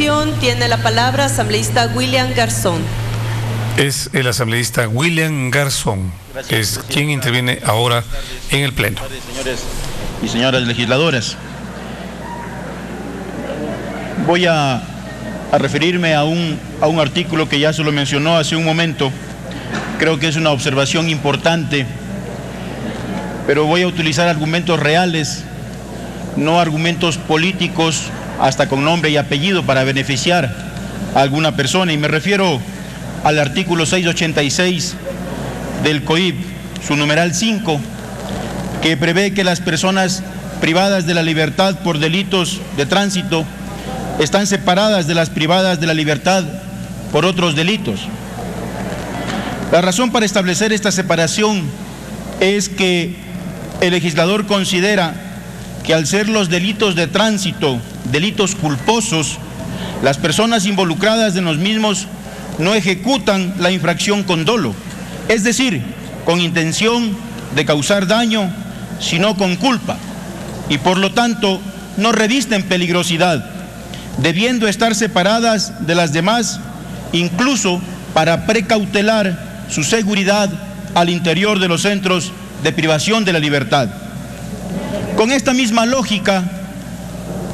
expresión tiene la palabra asambleísta William Garzón. Es el asambleísta William Garzón, es quien interviene ahora en el Pleno. Señores y señoras legisladoras, voy a referirme a un artículo que ya se lo mencionó hace un momento. Creo que es una observación importante, pero voy a utilizar argumentos reales, no argumentos políticos, hasta con nombre y apellido, para beneficiar a alguna persona. Y me refiero al artículo 686 del COIP, su numeral 5, que prevé que las personas privadas de la libertad por delitos de tránsito están separadas de las privadas de la libertad por otros delitos. La razón para establecer esta separación es que el legislador considera que al ser los delitos de tránsito delitos culposos, las personas involucradas en los mismos no ejecutan la infracción con dolo, es decir, con intención de causar daño, sino con culpa, y por lo tanto no revisten peligrosidad, debiendo estar separadas de las demás, incluso para precautelar su seguridad al interior de los centros de privación de la libertad. Con esta misma lógica,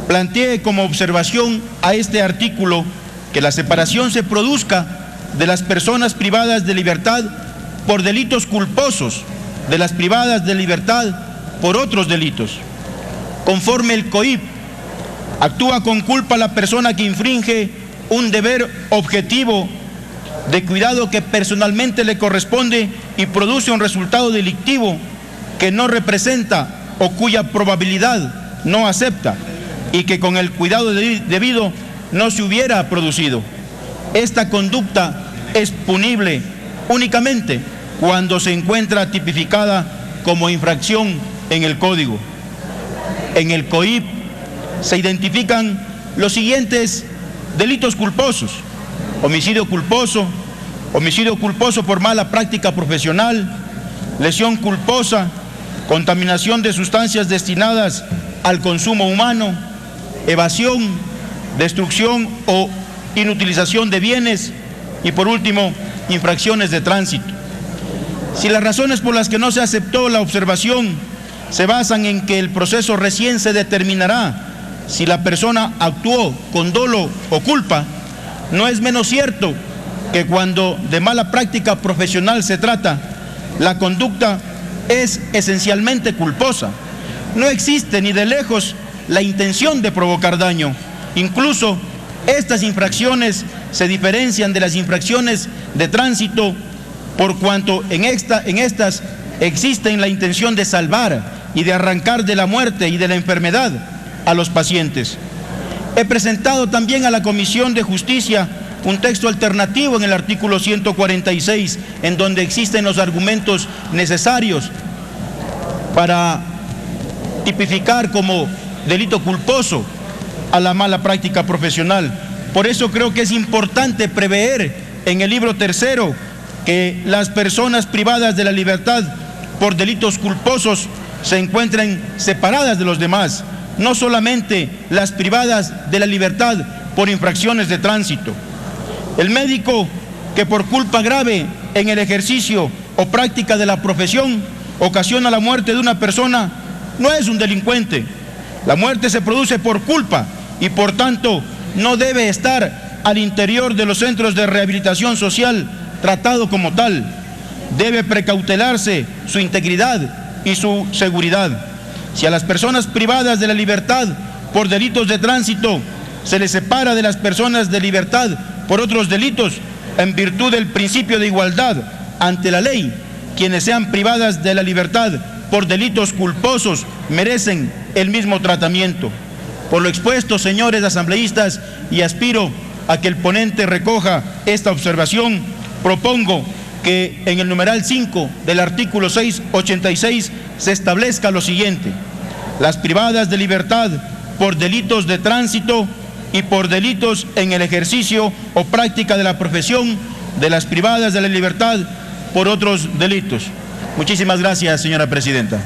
planteé como observación a este artículo que la separación se produzca de las personas privadas de libertad por delitos culposos, de las privadas de libertad por otros delitos. Conforme el COIP, actúa con culpa la persona que infringe un deber objetivo de cuidado que personalmente le corresponde y produce un resultado delictivo que no representa o cuya probabilidad no acepta y que con el cuidado debido no se hubiera producido. Esta conducta es punible únicamente cuando se encuentra tipificada como infracción en el Código. En el COIP se identifican los siguientes delitos culposos: homicidio culposo por mala práctica profesional, lesión culposa, contaminación de sustancias destinadas al consumo humano, evasión, destrucción o inutilización de bienes y, por último, infracciones de tránsito. Si las razones por las que no se aceptó la observación se basan en que el proceso recién se determinará si la persona actuó con dolo o culpa, no es menos cierto que cuando de mala práctica profesional se trata, la conducta es esencialmente culposa. No existe ni de lejos la intención de provocar daño. Incluso estas infracciones se diferencian de las infracciones de tránsito por cuanto en estas existe la intención de salvar y de arrancar de la muerte y de la enfermedad a los pacientes. He presentado también a la Comisión de Justicia un texto alternativo en el artículo 146, en donde existen los argumentos necesarios para tipificar como delito culposo a la mala práctica profesional. Por eso creo que es importante prever en el libro tercero que las personas privadas de la libertad por delitos culposos se encuentren separadas de los demás, no solamente las privadas de la libertad por infracciones de tránsito. El médico que por culpa grave en el ejercicio o práctica de la profesión ocasiona la muerte de una persona no es un delincuente. La muerte se produce por culpa y por tanto no debe estar al interior de los centros de rehabilitación social tratado como tal. Debe precautelarse su integridad y su seguridad. Si a las personas privadas de la libertad por delitos de tránsito se les separa de las personas de libertad por otros delitos, en virtud del principio de igualdad ante la ley, quienes sean privadas de la libertad por delitos culposos merecen el mismo tratamiento. Por lo expuesto, señores asambleístas, y aspiro a que el ponente recoja esta observación, propongo que en el numeral 5 del artículo 686 se establezca lo siguiente: las privadas de libertad por delitos de tránsito y por delitos en el ejercicio o práctica de la profesión, de las privadas de la libertad por otros delitos. Muchísimas gracias, señora presidenta.